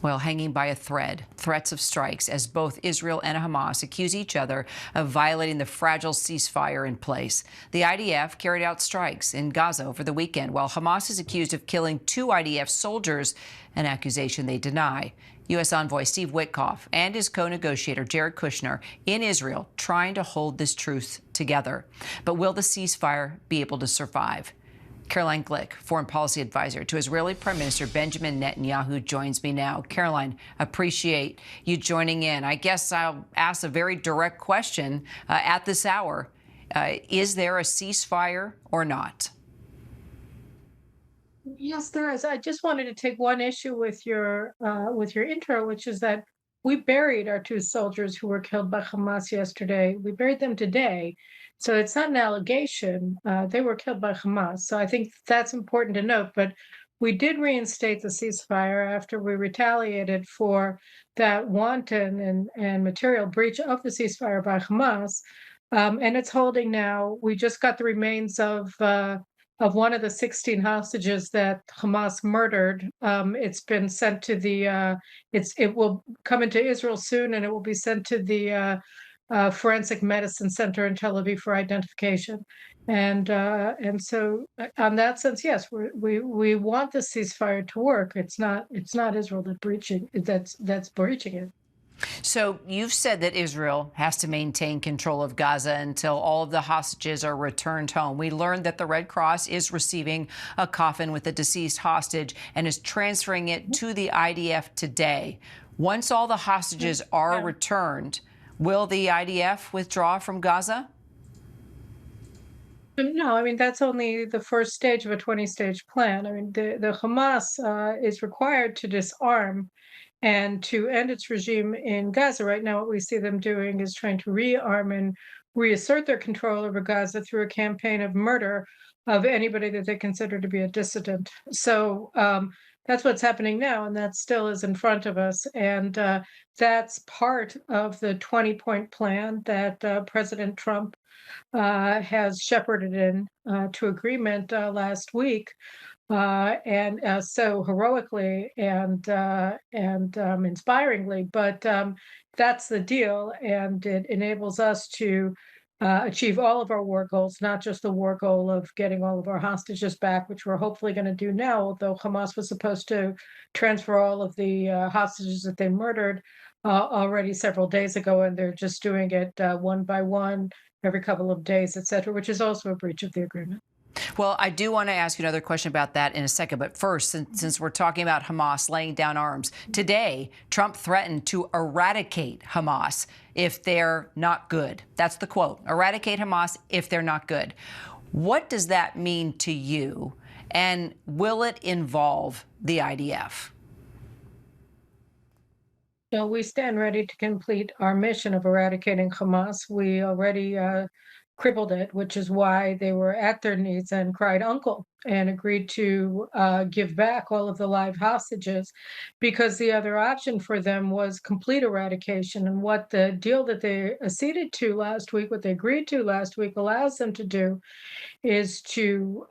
Well, hanging by a thread, threats of strikes as both Israel and Hamas accuse each other of violating the fragile ceasefire in place. The IDF carried out strikes in Gaza over the weekend, while Hamas is accused of killing 2 IDF soldiers, an accusation they deny. U.S. Envoy Steve Witkoff and his co-negotiator Jared Kushner in Israel trying to hold this truce together. But will the ceasefire be able to survive? Caroline Glick, foreign policy advisor to Israeli Prime Minister Benjamin Netanyahu, joins me now. Caroline, appreciate you joining in. I guess I'll ask a very direct question at this hour. Is there a ceasefire or not? Yes, there is. I just wanted to take one issue with your intro, which is that we buried our 2 soldiers who were killed by Hamas yesterday. We buried them today. So it's not an allegation. They were killed by Hamas. So I think that's important to note. But we did reinstate the ceasefire after we retaliated for that wanton and material breach of the ceasefire by Hamas. And it's holding now. We just got the remains of one of the 16 hostages that Hamas murdered. It's been sent to it will come into Israel soon, and it will be sent to the Forensic Medicine Center in Tel Aviv for identification. And so, on that sense, yes, we want the ceasefire to work. It's not Israel that's breaching it. So you've said that Israel has to maintain control of Gaza until all of the hostages are returned home. We learned that the Red Cross is receiving a coffin with a deceased hostage and is transferring it to the IDF today. Once all the hostages are returned, will the IDF withdraw from Gaza? No, I mean, that's only the first stage of a 20-stage plan. I mean, the Hamas is required to disarm and to end its regime in Gaza. Right now, what we see them doing is trying to rearm and reassert their control over Gaza through a campaign of murder of anybody that they consider to be a dissident. So that's what's happening now, and that still is in front of us. And that's part of the 20-point plan that President Trump has shepherded in to agreement last week, and so heroically and inspiringly. But that's the deal, and it enables us to achieve all of our war goals, not just the war goal of getting all of our hostages back, which we're hopefully going to do now, although Hamas was supposed to transfer all of the hostages that they murdered already several days ago, and they're just doing it one by one every couple of days, et cetera, which is also a breach of the agreement. Well, I do want to ask you another question about that in a second. But first, since we're talking about Hamas laying down arms, today, Trump threatened to eradicate Hamas if they're not good. That's the quote, eradicate Hamas if they're not good. What does that mean to you? And will it involve the IDF? So we stand ready to complete our mission of eradicating Hamas. We already crippled it, which is why they were at their knees and cried uncle and agreed to give back all of the live hostages, because the other option for them was complete eradication. And what the deal that they acceded to last week, what they agreed to last week, allows them to do is to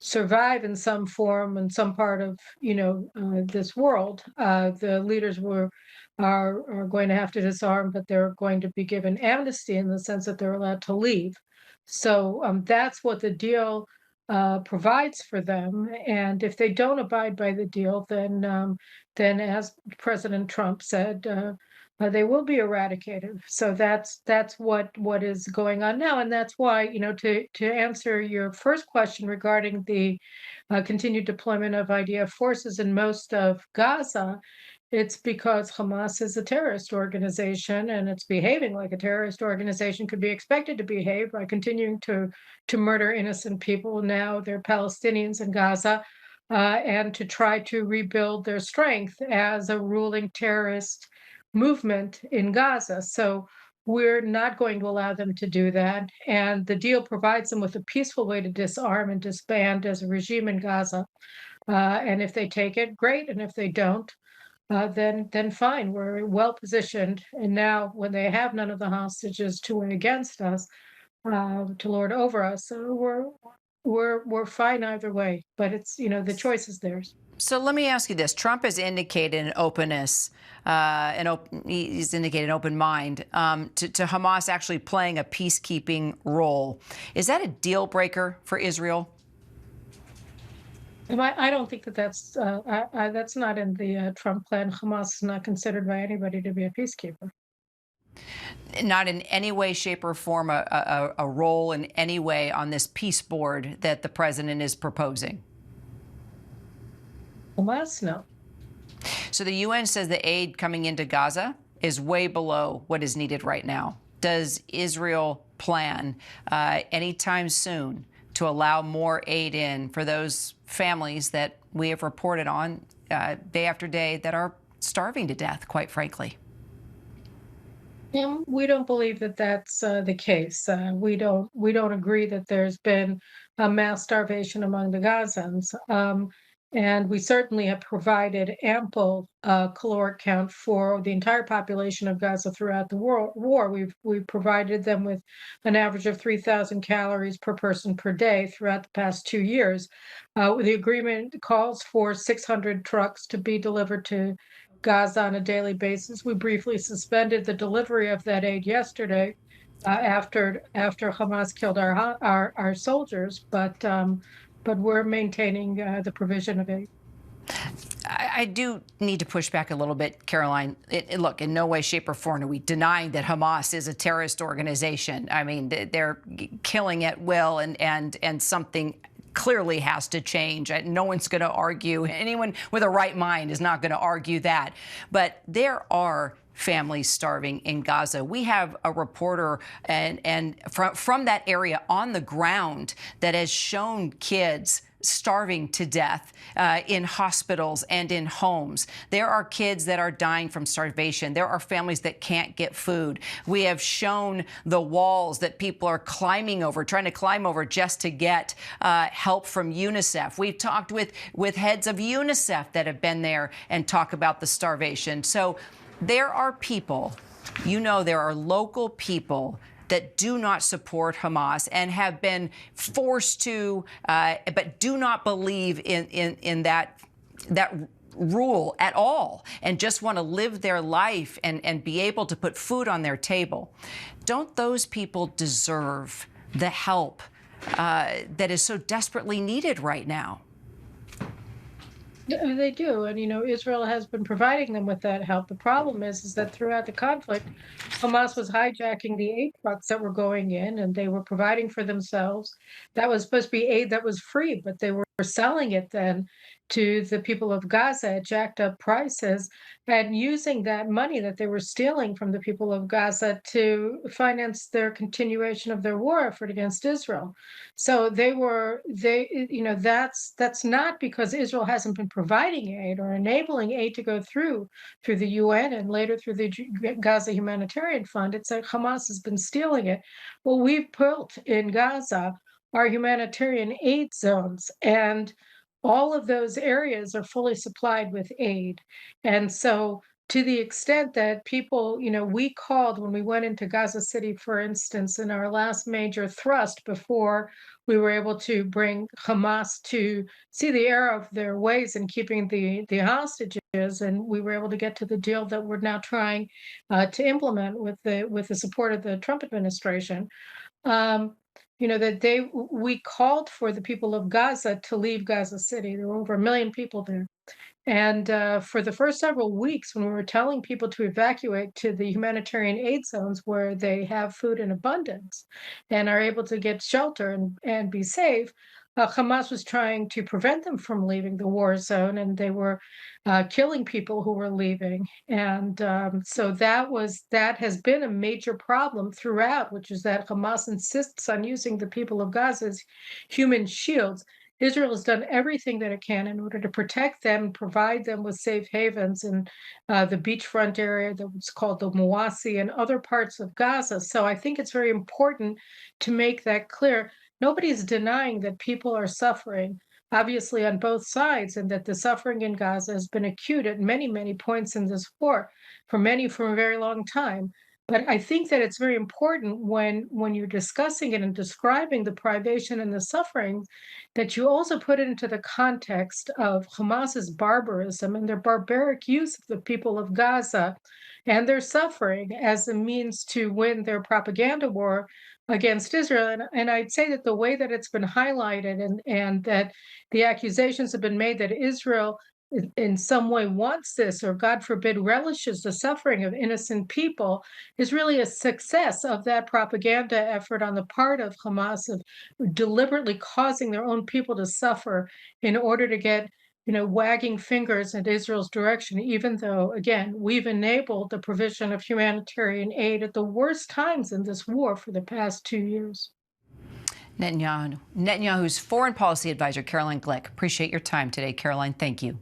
survive in some form in some part of this world. The leaders are going to have to disarm, but they're going to be given amnesty in the sense that they're allowed to leave. So that's what the deal provides for them. And if they don't abide by the deal, then as President Trump said, they will be eradicated. So that's what is going on now, and that's why, to answer your first question regarding the continued deployment of IDF forces in most of Gaza, it's because Hamas is a terrorist organization, and it's behaving like a terrorist organization could be expected to behave by continuing to murder innocent people. Now they're Palestinians in Gaza, and to try to rebuild their strength as a ruling terrorist movement in Gaza. So we're not going to allow them to do that. And the deal provides them with a peaceful way to disarm and disband as a regime in Gaza. And if they take it, great. And if they don't, then fine. We're well positioned. And now, when they have none of the hostages to weigh against us, to lord over us, so we're fine either way. But it's the choice is theirs. So let me ask you this. Trump has indicated an openness, he's indicated an open mind to Hamas actually playing a peacekeeping role. Is that a deal breaker for Israel? I don't think that that's not in the Trump plan. Hamas is not considered by anybody to be a peacekeeper. Not in any way, shape, or form a role in any way on this peace board that the president is proposing? Hamas, no. So the UN says the aid coming into Gaza is way below what is needed right now. Does Israel plan anytime soon to allow more aid in for those families that we have reported on day after day that are starving to death, quite frankly? We don't believe that that's the case. We don't agree that there's been a mass starvation among the Gazans. And we certainly have provided ample caloric count for the entire population of Gaza throughout the war. We've provided them with an average of 3,000 calories per person per day throughout the past 2 years. The agreement calls for 600 trucks to be delivered to Gaza on a daily basis. We briefly suspended the delivery of that aid yesterday after Hamas killed our soldiers, but we're maintaining the provision of aid. I do need to push back a little bit, Caroline. Look, in no way, shape, or form are we denying that Hamas is a terrorist organization. I mean, they're killing at will, and something clearly has to change. No one's going to argue. Anyone with a right mind is not going to argue that. But there are families starving in Gaza. We have a reporter and from that area on the ground that has shown kids starving to death in hospitals and in homes. There are kids that are dying from starvation. There are families that can't get food. We have shown the walls that people are climbing over, trying to climb over just to get help from UNICEF. We've talked with heads of UNICEF that have been there and talk about the starvation. So there are people, there are local people that do not support Hamas and have been forced to, but do not believe in that rule at all, and just want to live their life and be able to put food on their table. Don't those people deserve the help that is so desperately needed right now? Yeah, they do, and Israel has been providing them with that help. The problem is that throughout the conflict, Hamas was hijacking the aid trucks that were going in, and they were providing for themselves. That was supposed to be aid that was free, but they were selling it then to the people of Gaza at jacked up prices, and using that money that they were stealing from the people of Gaza to finance their continuation of their war effort against Israel. So that's not because Israel hasn't been providing aid or enabling aid to go through the UN and later through the Gaza Humanitarian Fund. It's that Hamas has been stealing it. Well, we've built in Gaza our humanitarian aid zones, and all of those areas are fully supplied with aid. And so to the extent that people, we called when we went into Gaza City, for instance, in our last major thrust before we were able to bring Hamas to see the error of their ways in keeping the hostages, and we were able to get to the deal that we're now trying to implement with the support of the Trump administration. Um, that we called for the people of Gaza to leave Gaza City. There were over 1 million people there. And for the first several weeks, when we were telling people to evacuate to the humanitarian aid zones where they have food in abundance and are able to get shelter and be safe, Hamas was trying to prevent them from leaving the war zone, and they were killing people who were leaving. And so that has been a major problem throughout, which is that Hamas insists on using the people of Gaza as human shields. Israel has done everything that it can in order to protect them, provide them with safe havens in the beachfront area that was called the Mawasi and other parts of Gaza. So I think it's very important to make that clear. Nobody's denying that people are suffering, obviously on both sides, and that the suffering in Gaza has been acute at many, many points in this war, for a very long time. But I think that it's very important when you're discussing it and describing the privation and the suffering, that you also put it into the context of Hamas's barbarism and their barbaric use of the people of Gaza and their suffering as a means to win their propaganda war against Israel. And I'd say that the way that it's been highlighted and that the accusations have been made that Israel in some way wants this, or God forbid, relishes the suffering of innocent people, is really a success of that propaganda effort on the part of Hamas of deliberately causing their own people to suffer in order to get, wagging fingers at Israel's direction, even though, again, we've enabled the provision of humanitarian aid at the worst times in this war for the past 2 years. Netanyahu's foreign policy advisor, Caroline Glick. Appreciate your time today, Caroline. Thank you.